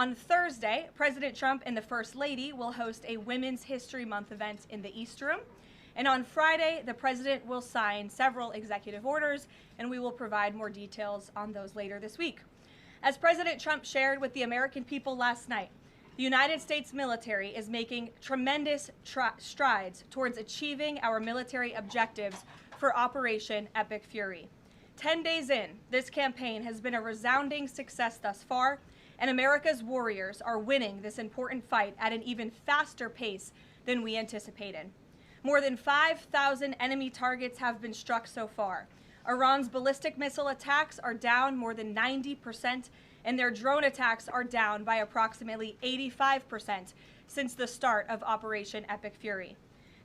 On Thursday, President Trump and the First Lady will host a Women's History Month event in the East Room. And on Friday, the president will sign several executive orders, and we will provide more details on those later this week. As President Trump shared with the American people last night, the United States military is making tremendous strides towards achieving our military objectives for Operation Epic Fury. 10 days in, this campaign has been a resounding success thus far, and America's warriors are winning this important fight at an even faster pace than we anticipated. More than 5,000 enemy targets have been struck so far. Iran's ballistic missile attacks are down more than 90%, and their drone attacks are down by approximately 85% since the start of Operation Epic Fury.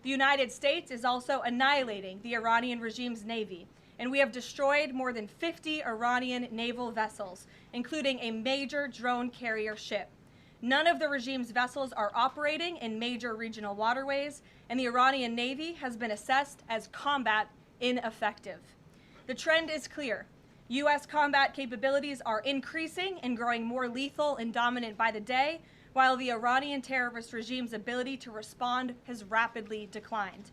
The United States is also annihilating the Iranian regime's navy, and we have destroyed more than 50 Iranian naval vessels, including a major drone carrier ship. None of the regime's vessels are operating in major regional waterways, and the Iranian Navy has been assessed as combat ineffective. The trend is clear. U.S. combat capabilities are increasing and growing more lethal and dominant by the day, while the Iranian terrorist regime's ability to respond has rapidly declined.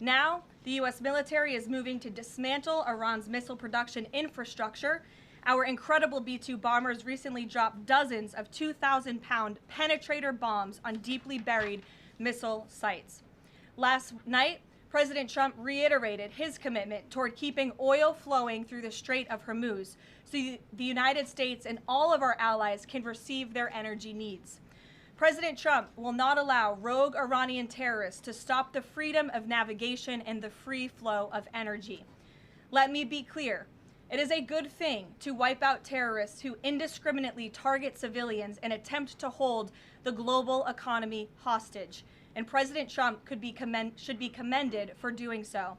Now, the U.S. military is moving to dismantle Iran's missile production infrastructure. Our incredible B-2 bombers recently dropped dozens of 2,000-pound penetrator bombs on deeply buried missile sites. Last night, President Trump reiterated his commitment toward keeping oil flowing through the Strait of Hormuz so the United States and all of our allies can receive their energy needs. President Trump will not allow rogue Iranian terrorists to stop the freedom of navigation and the free flow of energy. Let me be clear. It is a good thing to wipe out terrorists who indiscriminately target civilians and attempt to hold the global economy hostage, and President Trump should be commended for doing so.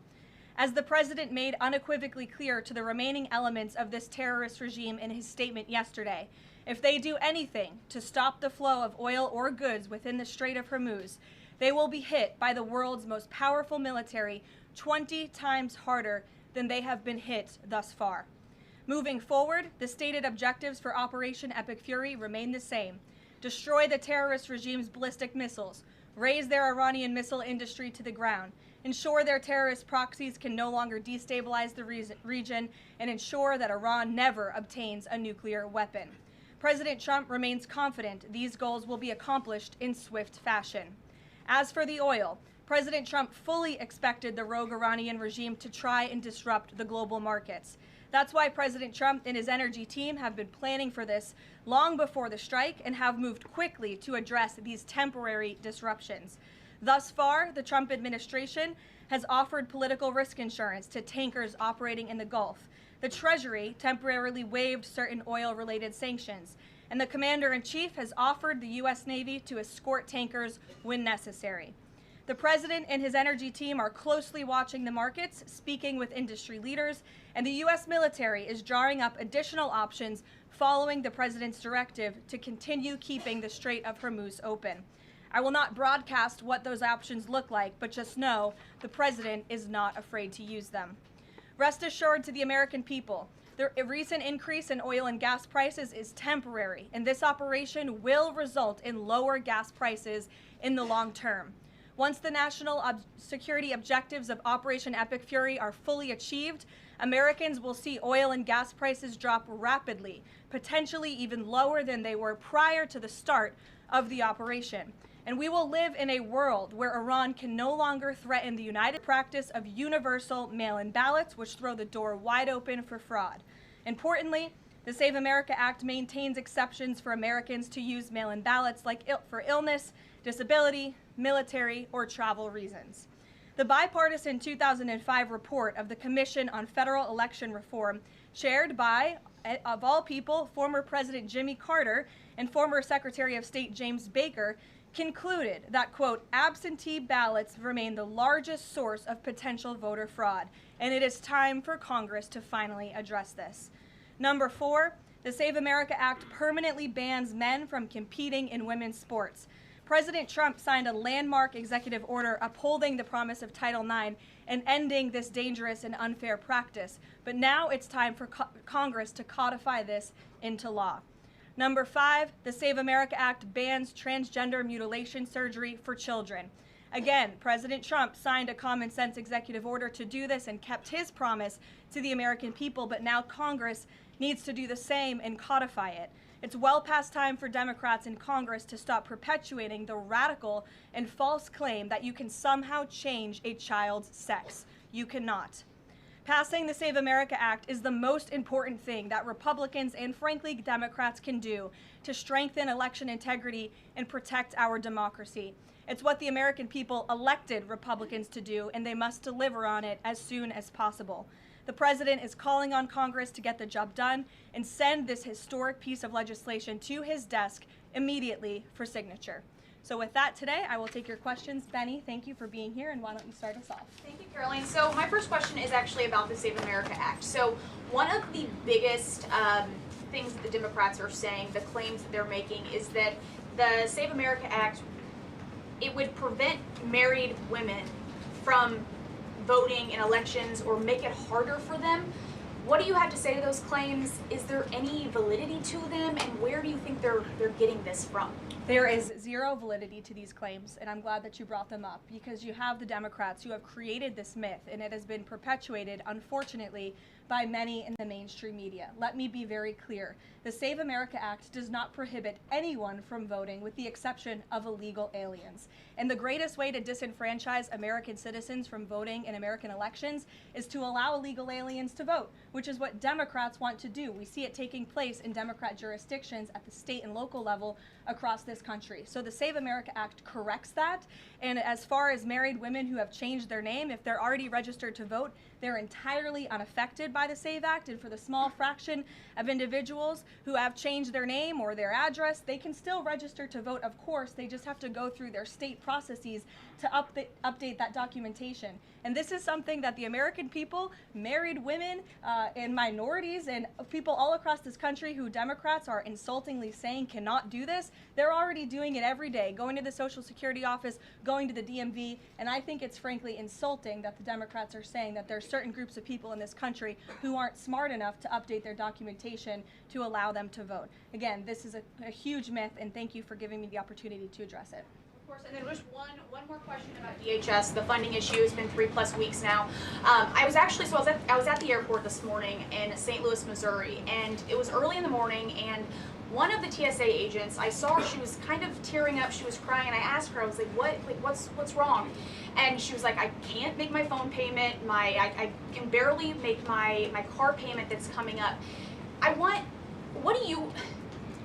As the president made unequivocally clear to the remaining elements of this terrorist regime in his statement yesterday, if they do anything to stop the flow of oil or goods within the Strait of Hormuz, they will be hit by the world's most powerful military 20 times harder than they have been hit thus far. Moving forward, the stated objectives for Operation Epic Fury remain the same: destroy the terrorist regime's ballistic missiles, raise their Iranian missile industry to the ground, ensure their terrorist proxies can no longer destabilize the region, and ensure that Iran never obtains a nuclear weapon. President Trump remains confident these goals will be accomplished in swift fashion. As for the oil, President Trump fully expected the rogue Iranian regime to try and disrupt the global markets. That's why President Trump and his energy team have been planning for this long before the strike and have moved quickly to address these temporary disruptions. Thus far, the Trump administration has offered political risk insurance to tankers operating in the Gulf. The Treasury temporarily waived certain oil-related sanctions, and the Commander-in-Chief has offered the U.S. Navy to escort tankers when necessary. The president and his energy team are closely watching the markets, speaking with industry leaders, and the U.S. military is drawing up additional options following the president's directive to continue keeping the Strait of Hormuz open. I will not broadcast what those options look like, but just know the president is not afraid to use them. Rest assured to the American people, the recent increase in oil and gas prices is temporary, and this operation will result in lower gas prices in the long term. Once the national security objectives of Operation Epic Fury are fully achieved, Americans will see oil and gas prices drop rapidly, potentially even lower than they were prior to the start of the operation. And we will live in a world where Iran can no longer threaten the United practice of universal mail-in ballots, which throw the door wide open for fraud. Importantly, the Save America Act maintains exceptions for Americans to use mail-in ballots for illness, disability, military, or travel reasons. The bipartisan 2005 report of the Commission on Federal Election Reform, shared by, of all people, former President Jimmy Carter and former Secretary of State James Baker, concluded that, quote, absentee ballots remain the largest source of potential voter fraud, and it is time for Congress to finally address this. Number 4, the Save America Act permanently bans men from competing in women's sports. President Trump signed a landmark executive order upholding the promise of Title IX and ending this dangerous and unfair practice. But now it's time for Congress to codify this into law. Number 5, the Save America Act bans transgender mutilation surgery for children. Again, President Trump signed a common sense executive order to do this and kept his promise to the American people, but now Congress needs to do the same and codify it. It's well past time for Democrats in Congress to stop perpetuating the radical and false claim that you can somehow change a child's sex. You cannot. Passing the Save America Act is the most important thing that Republicans and frankly Democrats can do to strengthen election integrity and protect our democracy. It's what the American people elected Republicans to do, and they must deliver on it as soon as possible. The president is calling on Congress to get the job done and send this historic piece of legislation to his desk immediately for signature. So with that today, I will take your questions. Benny, thank you for being here, and why don't you start us off? Thank you, Karoline. So my first question is actually about the Save America Act. So one of the biggest things that the Democrats are saying, the claims that they're making, is that the Save America Act, it would prevent married women from voting in elections or make it harder for them. What do you have to say to those claims? Is there any validity to them, and where do you think they're getting this from? There is zero validity to these claims, and I'm glad that you brought them up, because you have the Democrats who have created this myth, and it has been perpetuated, unfortunately, by many in the mainstream media. Let me be very clear. The Save America Act does not prohibit anyone from voting with the exception of illegal aliens. And the greatest way to disenfranchise American citizens from voting in American elections is to allow illegal aliens to vote, which is what Democrats want to do. We see it taking place in Democrat jurisdictions at the state and local level across this country. So the Save America Act corrects that. And as far as married women who have changed their name, if they're already registered to vote, they're entirely unaffected by the SAVE Act. And for the small fraction of individuals who have changed their name or their address, they can still register to vote, of course. They just have to go through their state processes to update that documentation. And this is something that the American people, married women, and minorities, and people all across this country who Democrats are insultingly saying cannot do this, they're already doing it every day, going to the Social Security office, going to the DMV, and I think it's frankly insulting that the Democrats are saying that there are certain groups of people in this country who aren't smart enough to update their documentation to allow them to vote. Again, this is a huge myth, and thank you for giving me the opportunity to address it. Of course, and then just one more question about DHS. The funding issue has been 3+ weeks now. I was at the airport this morning in St. Louis, Missouri, and it was early in the morning, and one of the TSA agents, I saw her, she was kind of tearing up, she was crying, and I asked her, I was like, what's wrong? And she was like, I can't make my phone payment, I can barely make my car payment that's coming up.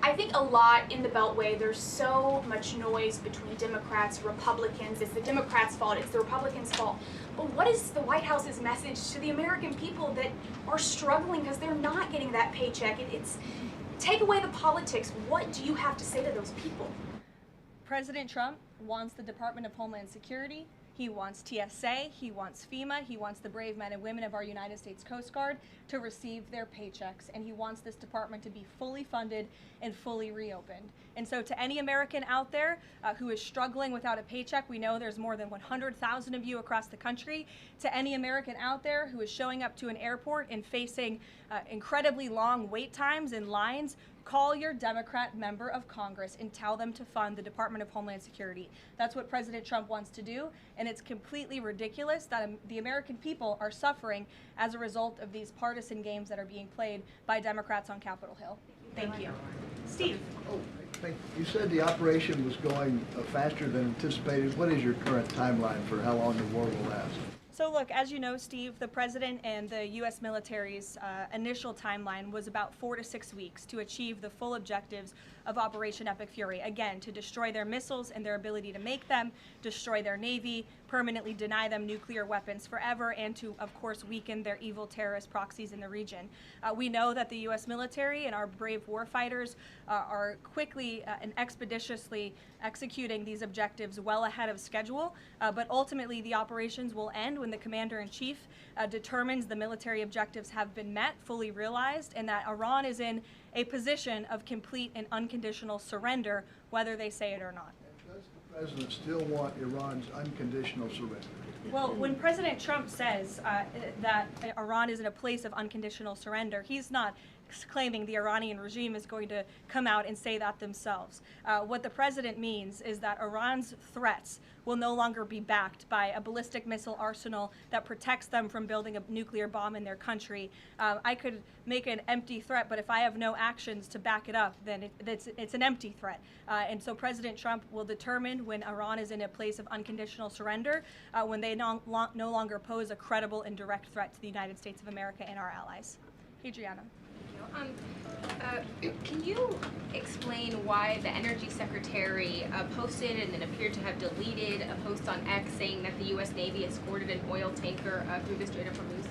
I think a lot in the Beltway, there's so much noise between Democrats, Republicans. It's the Democrats' fault, it's the Republicans' fault. But what is the White House's message to the American people that are struggling because they're not getting that paycheck? Take away the politics. What do you have to say to those people? President Trump wants the Department of Homeland Security. He wants TSA, he wants FEMA, he wants the brave men and women of our United States Coast Guard to receive their paychecks, and he wants this department to be fully funded and fully reopened. And so to any American out there who is struggling without a paycheck, we know there's more than 100,000 of you across the country. To any American out there who is showing up to an airport and facing incredibly long wait times and lines, call your Democrat member of Congress and tell them to fund the Department of Homeland Security. That's what President Trump wants to do, and it's completely ridiculous that the American people are suffering as a result of these partisan games that are being played by Democrats on Capitol Hill. Thank you. Steve. Oh, you said the operation was going faster than anticipated. What is your current timeline for how long the war will last? So look, as you know, Steve, the president and the U.S. military's initial timeline was about 4 to 6 weeks to achieve the full objectives of Operation Epic Fury. Again, to destroy their missiles and their ability to make them, destroy their Navy, permanently deny them nuclear weapons forever, and to, of course, weaken their evil terrorist proxies in the region. We know that the U.S. military and our brave warfighters are quickly and expeditiously executing these objectives well ahead of schedule, but ultimately the operations will end when the Commander-in-Chief determines the military objectives have been met, fully realized, and that Iran is in a position of complete and unconditional surrender, whether they say it or not. Does the president still want Iran's unconditional surrender? Well, when President Trump says that Iran is in a place of unconditional surrender, he's not claiming the Iranian regime is going to come out and say that themselves. What the president means is that Iran's threats will no longer be backed by a ballistic missile arsenal that protects them from building a nuclear bomb in their country. I could make an empty threat, but if I have no actions to back it up, then it's an empty threat. And so President Trump will determine when Iran is in a place of unconditional surrender, when they no longer pose a credible and direct threat to the United States of America and our allies. Adriana. Can you explain why the Energy Secretary posted and then appeared to have deleted a post on X saying that the U.S. Navy escorted an oil tanker through the Strait of Hormuz?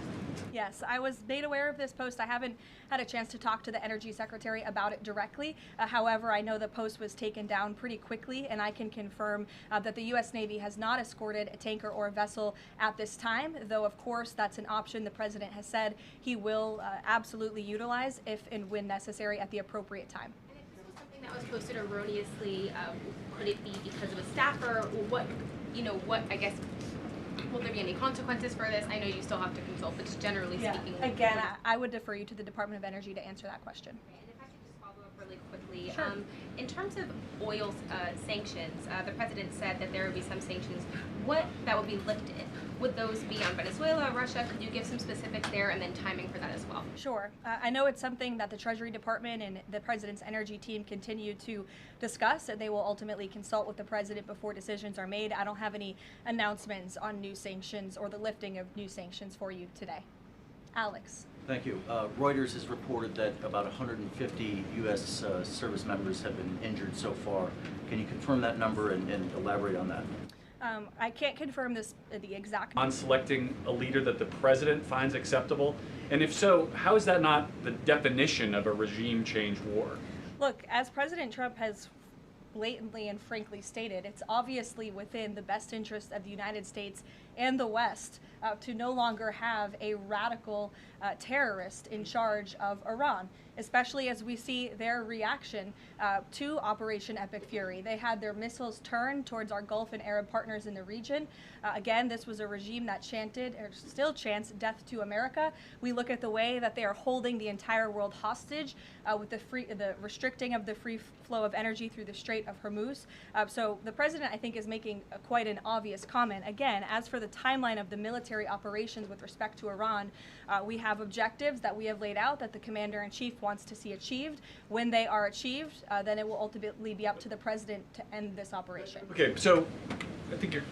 Yes, I was made aware of this post. I haven't had a chance to talk to the Energy Secretary about it directly. However, I know the post was taken down pretty quickly, and I can confirm that the U.S. Navy has not escorted a tanker or a vessel at this time, though, of course, that's an option the President has said he will absolutely utilize if and when necessary at the appropriate time. And if this was something that was posted erroneously, could it be because of a staffer? What, I guess, will there be any consequences for this? I know you still have to consult, but just generally speaking. Again, I would defer you to the Department of Energy to answer that question. And if I could just follow up really quickly. Sure. In terms of oil sanctions, the president said that there would be some sanctions that would be lifted. Would those be on Venezuela, Russia? Could you give some specifics there and then timing for that as well? Sure. I know it's something that the Treasury Department and the President's energy team continue to discuss, and they will ultimately consult with the President before decisions are made. I don't have any announcements on new sanctions or the lifting of new sanctions for you today. Alex. Thank you. Reuters has reported that about 150 U.S. Service members have been injured so far. Can you confirm that number and elaborate on that? I can't confirm the exact on selecting a leader that the president finds acceptable? And if so, how is that not the definition of a regime change war? Look, as President Trump has blatantly and frankly stated, it's obviously within the best interest of the United States and the West to no longer have a radical terrorist in charge of Iran, especially as we see their reaction to Operation Epic Fury. They had their missiles turned towards our Gulf and Arab partners in the region. Again, this was a regime that chanted, or still chants, death to America. We look at the way that they are holding the entire world hostage with the restricting of the free flow of energy through the Strait of Hormuz. So the president, I think, is making quite an obvious comment. Again, as for the timeline of the military operations with respect to Iran, we have objectives that we have laid out that the commander-in-chief wants to see achieved. When they are achieved, then it will ultimately be up to the president to end this operation. Okay, so I think you're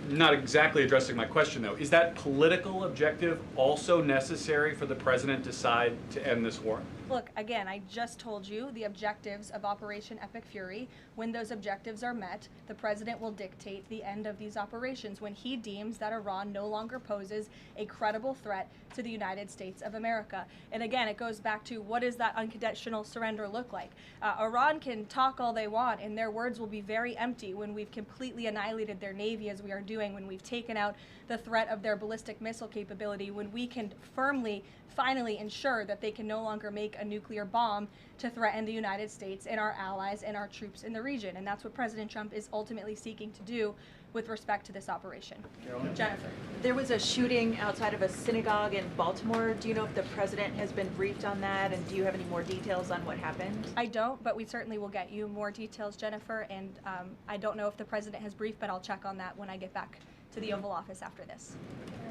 not exactly addressing my question, though. Is that political objective also necessary for the president to decide to end this war? Look, again, I just told you the objectives of Operation Epic Fury. When those objectives are met, the president will dictate the end of these operations when he deems that Iran no longer poses a credible threat to the United States of America. And again, it goes back to what does that unconditional surrender look like? Iran can talk all they want, and their words will be very empty when we've completely annihilated their navy, as we are doing, when we've taken out the threat of their ballistic missile capability, when we can firmly, finally ensure that they can no longer make a nuclear bomb to threaten the United States and our allies and our troops in the region. And that's what President Trump is ultimately seeking to do with respect to this operation. Karoline? Jennifer. There was a shooting outside of a synagogue in Baltimore. Do you know if the president has been briefed on that, and do you have any more details on what happened? I don't, but we certainly will get you more details, Jennifer, and I don't know if the president has briefed, but I'll check on that when I get back to the Oval Office after this.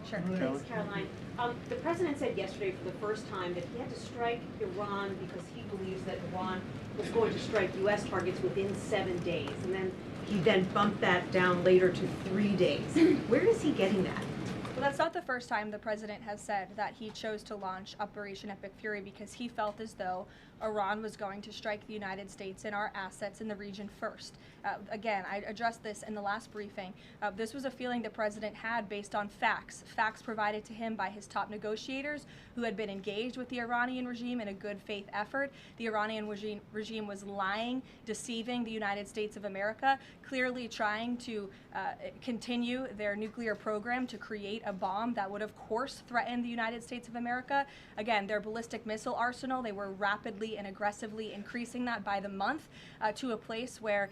Sure. Thanks, Caroline. The president said yesterday for the first time that he had to strike Iran because he believes that Iran was going to strike U.S. targets within 7 days. And then he bumped that down later to 3 days. Where is he getting that? Well, that's not the first time the president has said that he chose to launch Operation Epic Fury because he felt as though Iran was going to strike the United States and our assets in the region first. Again, I addressed this in the last briefing. This was a feeling the president had based on facts provided to him by his top negotiators who had been engaged with the Iranian regime in a good faith effort. The Iranian regime was lying, deceiving the United States of America, clearly trying to continue their nuclear program to create a bomb that would, of course, threaten the United States of America. Again, their ballistic missile arsenal, they were rapidly and aggressively increasing that by the month to a place where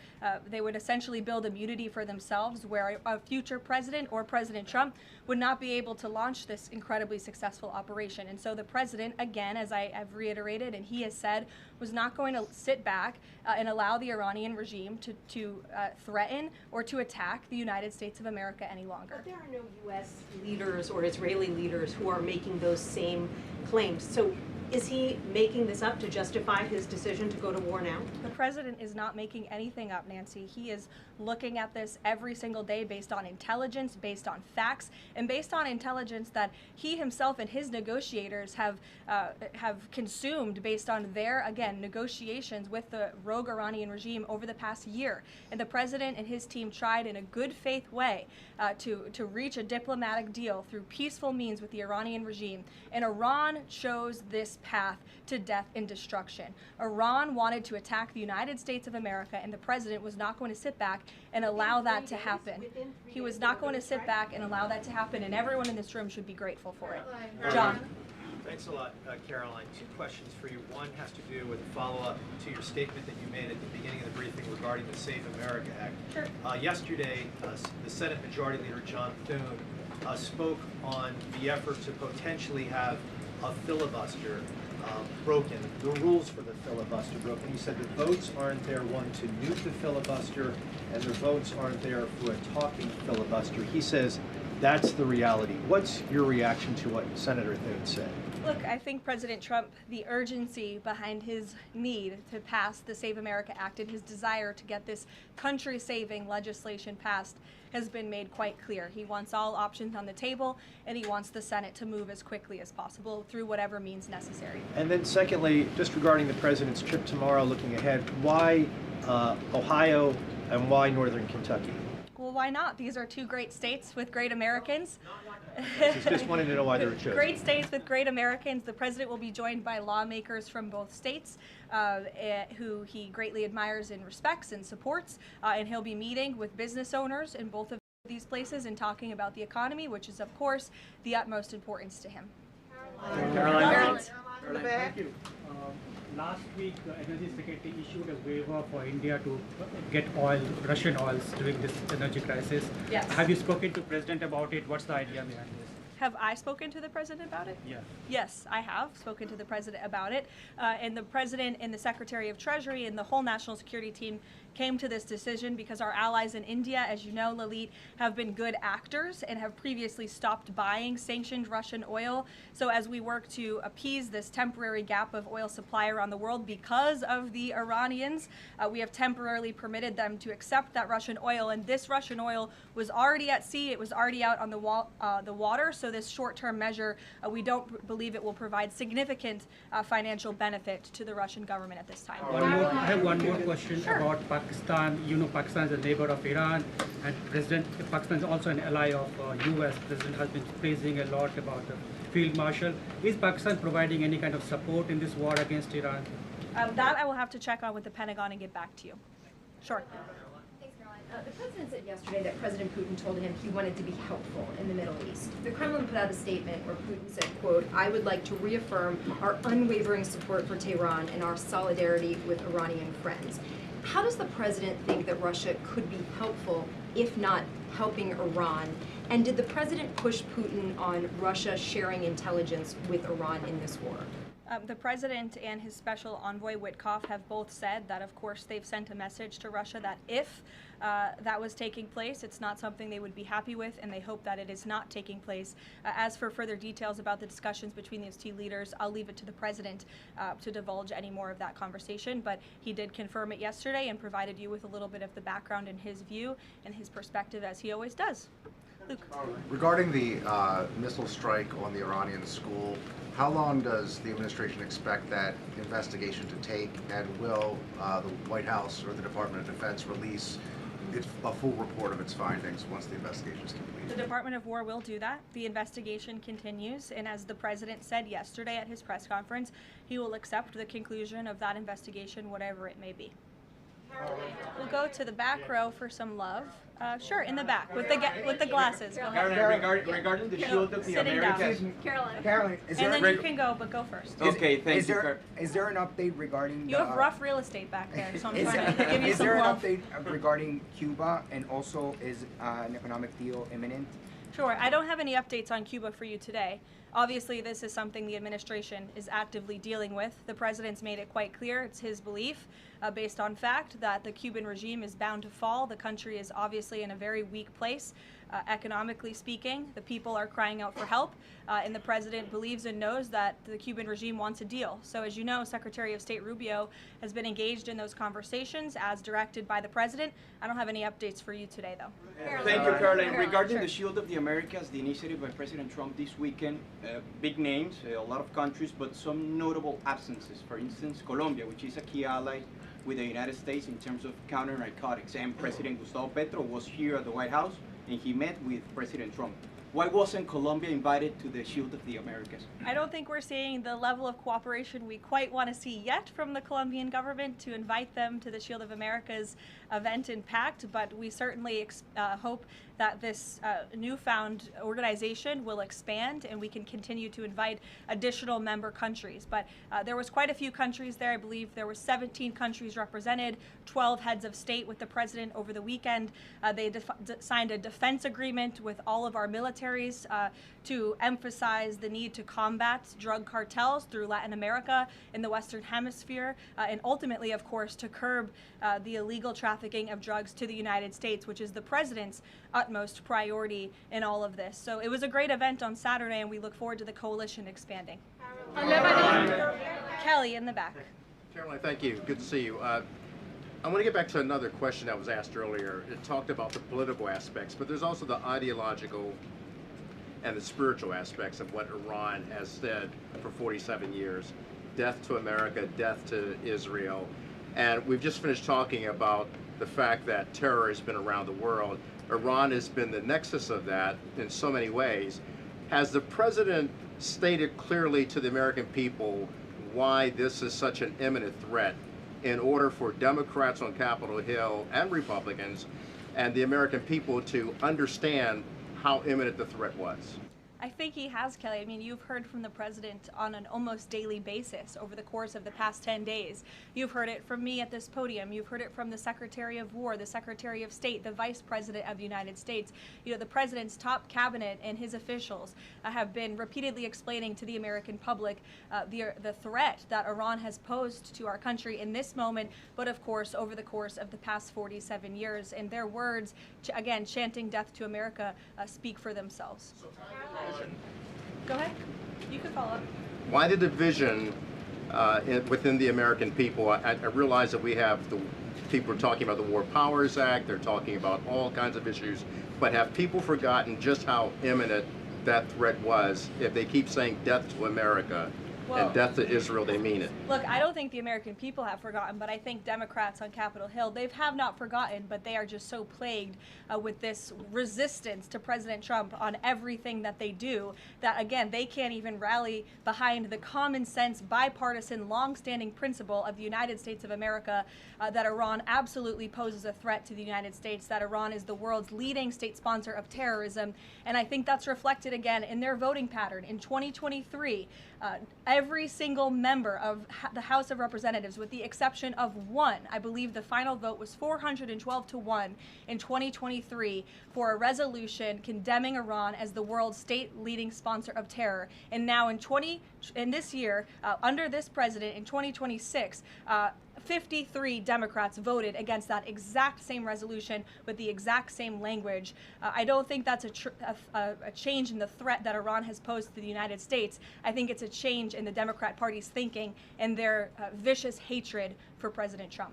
they would essentially build immunity for themselves, where a future president or President Trump would not be able to launch this incredibly successful operation. And so the president, again, as I have reiterated and he has said, was not going to sit back and allow the Iranian regime to threaten or to attack the United States of America any longer. But there are no U.S. leaders or Israeli leaders who are making those same claims. So is he making this up to justify his decision to go to war now? The president is not making anything up, Nancy. He is looking at this every single day based on intelligence, based on facts, and based on intelligence that he himself and his negotiators have consumed based on their, again, negotiations with the rogue Iranian regime over the past year. And the president and his team tried in a good faith way to reach a diplomatic deal through peaceful means with the Iranian regime. And Iran chose this path to death and destruction. Iran wanted to attack the United States of America, and the president was not going to sit back and allow that to happen. He was not going to sit back and allow that to happen, and everyone in this room should be grateful for it. John. Thanks a lot, Karoline. Two questions for you. One has to do with a follow-up to your statement that you made at the beginning of the briefing regarding the Save America Act. Sure. Yesterday, the Senate Majority Leader John Thune spoke on the effort to potentially have a filibuster broken, the rules for the filibuster broken. He said the votes aren't there, one, to nuke the filibuster, and the votes aren't there for a talking filibuster. He says that's the reality. What's your reaction to what Senator Thune said? Look, I think President Trump, the urgency behind his need to pass the Save America Act and his desire to get this country-saving legislation passed has been made quite clear. He wants all options on the table, and he wants the Senate to move as quickly as possible through whatever means necessary. And then secondly, just regarding the president's trip tomorrow, looking ahead, why Ohio and why Northern Kentucky? Well, why not? These are two great states with great Americans. Just wanted to know why they were chosen. Great states with great Americans. The president will be joined by lawmakers from both states who he greatly admires and respects and supports. And he'll be meeting with business owners in both of these places and talking about the economy, which is, of course, the utmost importance to him. Caroline. Thank you. Last week, the Energy Secretary issued a waiver for India to get oil, Russian oils during this energy crisis. Yes. Have you spoken to President about it? What's the idea behind this? Have I spoken to the president about it? Yeah. Yes, I have spoken to the president about it. And the president and the Secretary of Treasury and the whole national security team came to this decision because our allies in India, as you know, Lalit, have been good actors and have previously stopped buying sanctioned Russian oil. So as we work to appease this temporary gap of oil supply around the world because of the Iranians, we have temporarily permitted them to accept that Russian oil. And this Russian oil was already at sea. It was already out on the water. So this short-term measure, we don't believe it will provide significant financial benefit to the Russian government at this time. I have one more question about Pakistan. You know, Pakistan is a neighbor of Iran, and Pakistan is also an ally of U.S. President has been praising a lot about the field marshal. Is Pakistan providing any kind of support in this war against Iran? That I will have to check on with the Pentagon and get back to you. Sure. Thanks, Caroline. The president said yesterday that President Putin told him he wanted to be helpful in the Middle East. The Kremlin put out a statement where Putin said, quote, "I would like to reaffirm our unwavering support for Tehran and our solidarity with Iranian friends." How does the president think that Russia could be helpful, if not helping Iran? And did the president push Putin on Russia sharing intelligence with Iran in this war? The president and his special envoy Witkoff have both said that, of course, they've sent a message to Russia that if that was taking place, it's not something they would be happy with, and they hope that it is not taking place. As for further details about the discussions between these two leaders, I'll leave it to the president to divulge any more of that conversation, but he did confirm it yesterday and provided you with a little bit of the background in his view and his perspective, as he always does. Luke. Regarding the missile strike on the Iranian school, how long does the administration expect that investigation to take, and will the White House or the Department of Defense release a full report of its findings once the investigation is complete? The Department of War will do that. The investigation continues, and as the president said yesterday at his press conference, he will accept the conclusion of that investigation, whatever it may be. Luca. go to the back row for some love. Sure, in the back with the glasses. Go ahead. Caroline, regarding the Shield of the Sitting down. Americas. Caroline, And then you can go, but go first. Okay, thank is you. there an update regarding You have rough real estate back there, so I'm is trying to give you is some there an love. update regarding Cuba, and also is an economic deal imminent? Sure. I don't have any updates on Cuba for you today. Obviously, this is something the administration is actively dealing with. The president's made it quite clear, it's his belief, based on fact, that the Cuban regime is bound to fall. The country is obviously in a very weak place, economically speaking. The people are crying out for help, and the president believes and knows that the Cuban regime wants a deal. So as you know, Secretary of State Rubio has been engaged in those conversations as directed by the president. I don't have any updates for you today, though. Thank you, Caroline. Caroline, Regarding sure. the Shield of the Americas, the initiative by President Trump this weekend, big names, a lot of countries, but some notable absences. For instance, Colombia, which is a key ally with the United States in terms of counter-narcotics. And President Gustavo Petro was here at the White House, and he met with President Trump. Why wasn't Colombia invited to the Shield of the Americas? I don't think we're seeing the level of cooperation we quite want to see yet from the Colombian government to invite them to the Shield of America's event in Pact, but we certainly hope that this newfound organization will expand and we can continue to invite additional member countries. But there was quite a few countries there. I believe there were 17 countries represented, 12 heads of state with the president over the weekend. They signed a defense agreement with all of our militaries to emphasize the need to combat drug cartels through Latin America in the Western Hemisphere, and ultimately, of course, to curb the illegal trafficking of drugs to the United States, which is the president's utmost priority in all of this. So it was a great event on Saturday, and we look forward to the coalition expanding. Kelly in the back. Caroline, thank you. Good to see you. I want to get back to another question that was asked earlier. It talked about the political aspects, but there's also the ideological and the spiritual aspects of what Iran has said for 47 years. Death to America, death to Israel. And we've just finished talking about the fact that terror has been around the world. Iran has been the nexus of that in so many ways. Has the president stated clearly to the American people why this is such an imminent threat in order for Democrats on Capitol Hill and Republicans and the American people to understand how imminent the threat was? I think he has, Kelly. I mean, you've heard from the president on an almost daily basis over the course of the past 10 days. You've heard it from me at this podium. You've heard it from the Secretary of War, the Secretary of State, the Vice President of the United States. You know, the president's top cabinet and his officials have been repeatedly explaining to the American public the threat that Iran has posed to our country in this moment, but of course, over the course of the past 47 years. And their words, again, chanting death to America, speak for themselves. Go ahead. You can follow up. Why the division within the American people? I realize that we have the people are talking about the War Powers Act, they're talking about all kinds of issues, but have people forgotten just how imminent that threat was? If they keep saying death to America and death to Israel, they mean it. Look, I don't think the American people have forgotten, but I think Democrats on Capitol Hill, they have not forgotten, but they are just so plagued with this resistance to President Trump on everything that they do that, again, they can't even rally behind the common sense, bipartisan, long-standing principle of the United States of America that Iran absolutely poses a threat to the United States, that Iran is the world's leading state sponsor of terrorism, and I think that's reflected again in their voting pattern. In 2023, every single member of the House of Representatives, with the exception of one, I believe the final vote was 412 to 1 in 2023 for a resolution condemning Iran as the world's state leading sponsor of terror. And now in this year, under this president in 2026, 53 Democrats voted against that exact same resolution with the exact same language. I don't think that's a change in the threat that Iran has posed to the United States. I think it's a change in the Democrat Party's thinking and their vicious hatred for President Trump.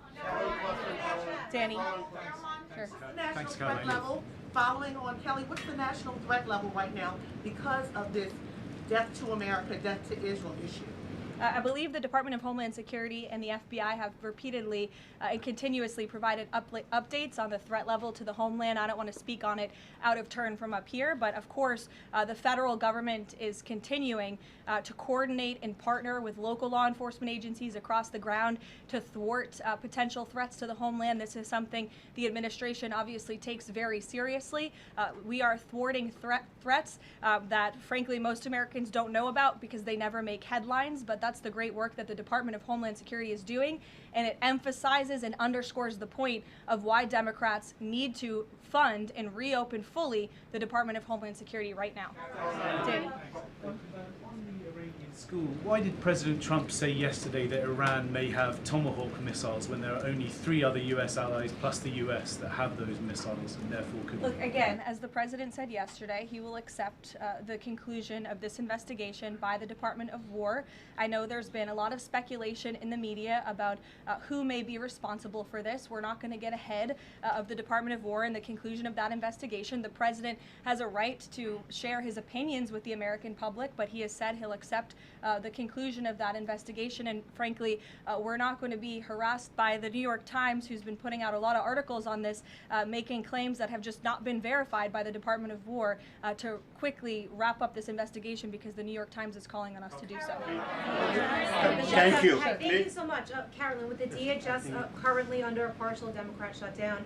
Danny? Sure. National threat level, following on Kelly, what's the national threat level right now because of this death to America, death to Israel issue? I believe the Department of Homeland Security and the FBI have repeatedly and continuously provided updates on the threat level to the homeland. I don't want to speak on it out of turn from up here, but of course, the federal government is continuing to coordinate and partner with local law enforcement agencies across the ground to thwart potential threats to the homeland. This is something the administration obviously takes very seriously. We are thwarting threats that, frankly, most Americans don't know about because they never make headlines, but that's the great work that the Department of Homeland Security is doing, and it emphasizes and underscores the point of why Democrats need to fund and reopen fully the Department of Homeland Security right now. Danny. School. Why did President Trump say yesterday that Iran may have Tomahawk missiles when there are only 3 other U.S. allies plus the U.S. that have those missiles and therefore could... Look, again, as the president said yesterday, he will accept the conclusion of this investigation by the Department of War. I know there's been a lot of speculation in the media about who may be responsible for this. We're not going to get ahead of the Department of War and the conclusion of that investigation. The president has a right to share his opinions with the American public, but he has said he'll accept the conclusion of that investigation, and frankly, we're not going to be harassed by the New York Times, who's been putting out a lot of articles on this, making claims that have just not been verified by the Department of War, to quickly wrap up this investigation because the New York Times is calling on us to do so. Thank you. Hi, thank you so much. Carolyn, with the DHS currently under a partial Democrat shutdown,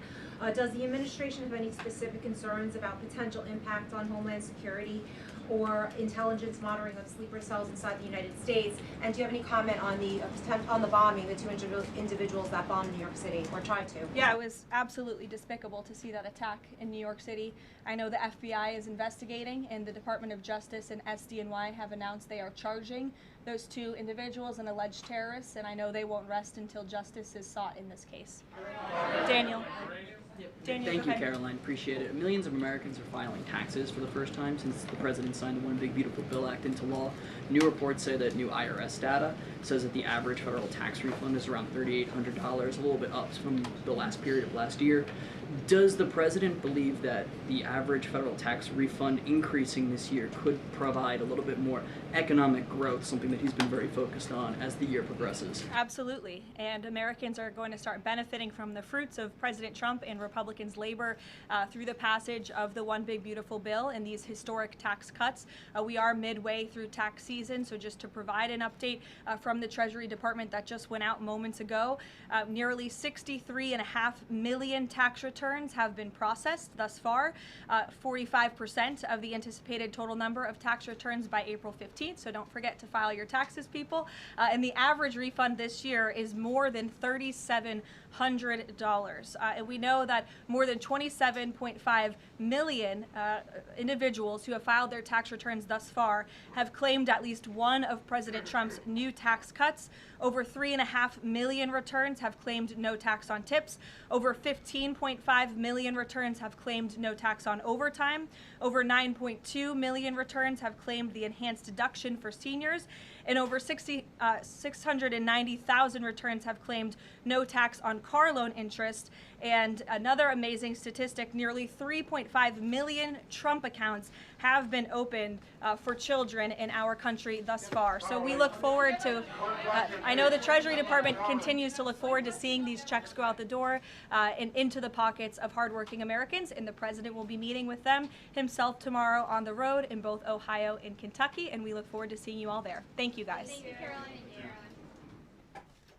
does the administration have any specific concerns about potential impact on Homeland Security or intelligence monitoring of sleeper cells inside the United States? And do you have any comment on the bombing, the 2 individuals that bombed New York City or tried to? Yeah, it was absolutely despicable to see that attack in New York City. I know the FBI is investigating, and the Department of Justice and SDNY have announced they are charging those 2 individuals and alleged terrorists, and I know they won't rest until justice is sought in this case. Daniel. Daniel, Thank you, Caroline. Appreciate it. Millions of Americans are filing taxes for the first time since the president signed the One Big Beautiful Bill Act into law. New reports say that new IRS data says that the average federal tax refund is around $3,800, a little bit up from the last period of last year. Does the president believe that the average federal tax refund increasing this year could provide a little bit more economic growth, something that he's been very focused on as the year progresses? Absolutely, and Americans are going to start benefiting from the fruits of President Trump and Republicans' labor through the passage of the One Big Beautiful Bill and these historic tax cuts. We are midway through tax season, so just to provide an update from the Treasury Department that just went out moments ago, nearly 63.5 million tax returns have been processed thus far, 45% of the anticipated total number of tax returns by April 15th, so don't forget to file your taxes, people. And the average refund this year is more than $3,700. And we know that more than 27.5 million individuals who have filed their tax returns thus far have claimed at least one of President Trump's new tax cuts. Over 3.5 million returns have claimed no tax on tips. Over 15.5 million returns have claimed no tax on overtime. Over 9.2 million returns have claimed the enhanced deduction for seniors. And over 690,000 returns have claimed no tax on car loan interest. And another amazing statistic, nearly 3.5 million Trump accounts have been opened for children in our country thus far. So we look forward to, I know the Treasury Department continues to look forward to seeing these checks go out the door and into the pockets of hardworking Americans, and the president will be meeting with them himself tomorrow on the road in both Ohio and Kentucky, and we look forward to seeing you all there. Thank you, guys. Thank you, Caroline.